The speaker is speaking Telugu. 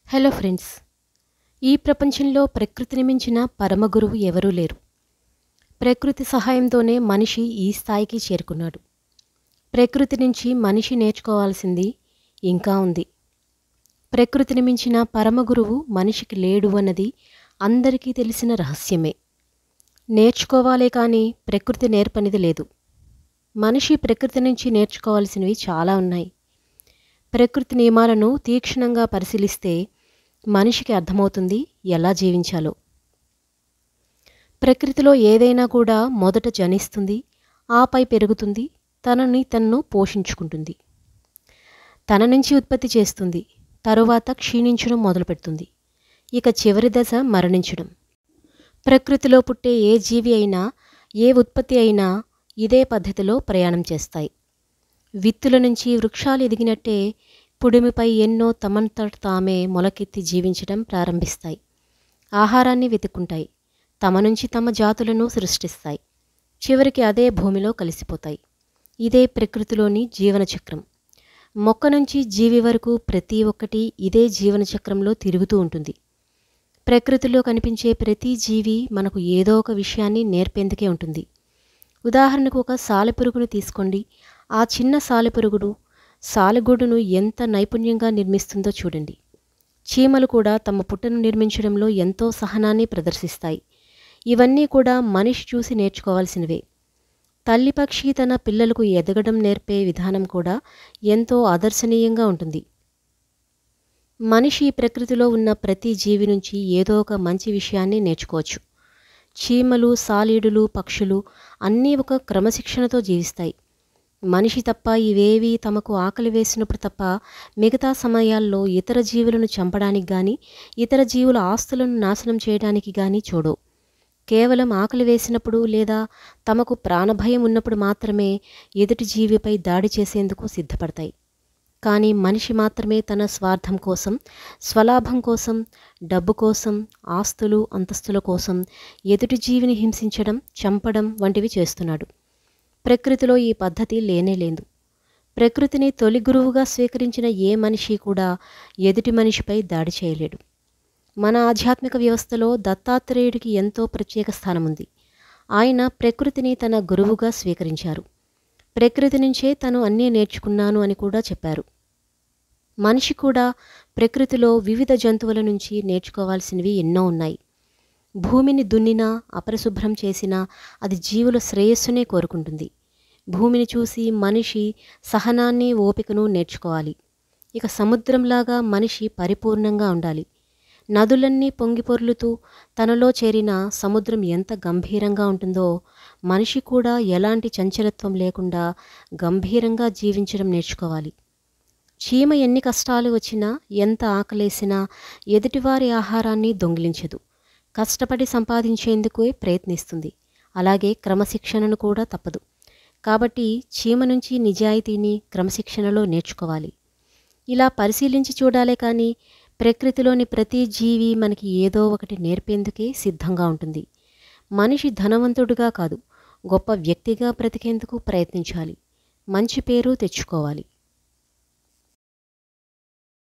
హలో ఫ్రెండ్స్, ఈ ప్రపంచంలో ప్రకృతిని మించిన పరమ గురువు ఎవరూ లేరు. ప్రకృతి సహాయంతోనే మనిషి ఈ స్థాయికి చేరుకున్నాడు. ప్రకృతి నుంచి మనిషి నేర్చుకోవాల్సింది ఇంకా ఉంది. ప్రకృతిని మించిన పరమ గురువు మనిషికి లేడు అన్నది అందరికీ తెలిసిన రహస్యమే. నేర్చుకోవాలే కానీ ప్రకృతి నేర్పనిది లేదు. మనిషి ప్రకృతి నుంచి నేర్చుకోవాల్సినవి చాలా ఉన్నాయి. ప్రకృతి నియమాలను తీక్షణంగా పరిశీలిస్తే మనిషికి అర్థమవుతుంది ఎలా జీవించాలో. ప్రకృతిలో ఏదైనా కూడా మొదట జనిస్తుంది, ఆపై పెరుగుతుంది, తనను పోషించుకుంటుంది, తన నుంచి ఉత్పత్తి చేస్తుంది, తరువాత క్షీణించడం మొదలుపెడుతుంది, ఇక చివరి దశ మరణించడం. ప్రకృతిలో పుట్టే ఏ జీవి అయినా, ఏ ఉత్పత్తి అయినా ఇదే పద్ధతిలో ప్రయాణం చేస్తాయి. విత్తుల నుంచి వృక్షాలు ఎదిగినట్టే పుడిమిపై ఎన్నో తమంతట తామే మొలకెత్తి జీవించడం ప్రారంభిస్తాయి. ఆహారాన్ని వెతుక్కుంటాయి, తమ నుంచి తమ జాతులను సృష్టిస్తాయి, చివరికి అదే భూమిలో కలిసిపోతాయి. ఇదే ప్రకృతిలోని జీవనచక్రం. మొక్క నుంచి జీవి వరకు ప్రతి ఒక్కటి ఇదే జీవనచక్రంలో తిరుగుతూ ఉంటుంది. ప్రకృతిలో కనిపించే ప్రతి జీవి మనకు ఏదో ఒక విషయాన్ని నేర్పేందుకే ఉంటుంది. ఉదాహరణకు ఒక సాలెపురుగును తీసుకోండి. ఆ చిన్న సాలెపురుగుడు సాలెగూడును ఎంత నైపుణ్యంగా నిర్మిస్తుందో చూడండి. చీమలు కూడా తమ పుట్టను నిర్మించడంలో ఎంతో సహనాన్ని ప్రదర్శిస్తాయి. ఇవన్నీ కూడా మనిషి చూసి నేర్చుకోవాల్సినవే. తల్లి పక్షి తన పిల్లలకు ఎదగడం నేర్పే విధానం కూడా ఎంతో ఆదర్శనీయంగా ఉంటుంది. మనిషి ప్రకృతిలో ఉన్న ప్రతి జీవి నుంచి ఏదో ఒక మంచి విషయాన్ని నేర్చుకోవచ్చు. చీమలు, సాలీడులు, పక్షులు అన్నీ ఒక క్రమశిక్షణతో జీవిస్తాయి. మనిషి తప్ప ఇవేవి తమకు ఆకలి వేసినప్పుడు తప్ప మిగతా సమయాల్లో ఇతర జీవులను చంపడానికి కానీ, ఇతర జీవుల ఆస్తులను నాశనం చేయడానికి కానీ చూడవు. కేవలం ఆకలి వేసినప్పుడు లేదా తమకు ప్రాణభయం ఉన్నప్పుడు మాత్రమే ఎదుటి జీవిపై దాడి చేసేందుకు సిద్ధపడతాయి. కానీ మనిషి మాత్రమే తన స్వార్థం కోసం, స్వలాభం కోసం, డబ్బు కోసం, ఆస్తులు అంతస్తుల కోసం ఎదుటి జీవిని హింసించడం, చంపడం వంటివి చేస్తున్నాడు. ప్రకృతిలో ఈ పద్ధతి లేనేలేదు. ప్రకృతిని తొలి గురువుగా స్వీకరించిన ఏ మనిషి కూడా ఎదుటి మనిషిపై దాడి చేయలేడు. మన ఆధ్యాత్మిక వ్యవస్థలో దత్తాత్రేయుడికి ఎంతో ప్రత్యేక స్థానం ఉంది. ఆయన ప్రకృతిని తన గురువుగా స్వీకరించారు. ప్రకృతి నుంచే తను అన్నీ నేర్చుకున్నాను అని కూడా చెప్పారు. మనిషి కూడా ప్రకృతిలో వివిధ జంతువుల నుంచి నేర్చుకోవాల్సినవి ఎన్నో ఉన్నాయి. భూమిని దున్నినా, అపరిశుభ్రం చేసినా అది జీవుల శ్రేయస్సునే కోరుకుంటుంది. భూమిని చూసి మనిషి సహనాన్ని, ఓపికను నేర్చుకోవాలి. ఇక సముద్రంలాగా మనిషి పరిపూర్ణంగా ఉండాలి. నదులన్నీ పొంగిపొర్లుతూ తనలో చేరిన సముద్రం ఎంత గంభీరంగా ఉంటుందో మనిషి కూడా ఎలాంటి చంచలత్వం లేకుండా గంభీరంగా జీవించడం నేర్చుకోవాలి. చీమ ఎన్ని కష్టాలు వచ్చినా, ఎంత ఆకలేసినా ఎదుటివారి ఆహారాన్ని దొంగిలించదు. కష్టపడి సంపాదించేందుకే ప్రయత్నిస్తుంది. అలాగే క్రమశిక్షణను కూడా తప్పదు. కాబట్టి చీమ నుంచి నిజాయితీని క్రమశిక్షణలో నేర్చుకోవాలి. ఇలా పరిశీలించి చూడాలే కానీ ప్రకృతిలోని ప్రతి జీవి మనకి ఏదో ఒకటి నేర్పేందుకే సిద్ధంగా ఉంటుంది. మనిషి ధనవంతుడిగా కాదు, గొప్ప వ్యక్తిగా బ్రతికేందుకు ప్రయత్నించాలి. మంచి పేరు తెచ్చుకోవాలి.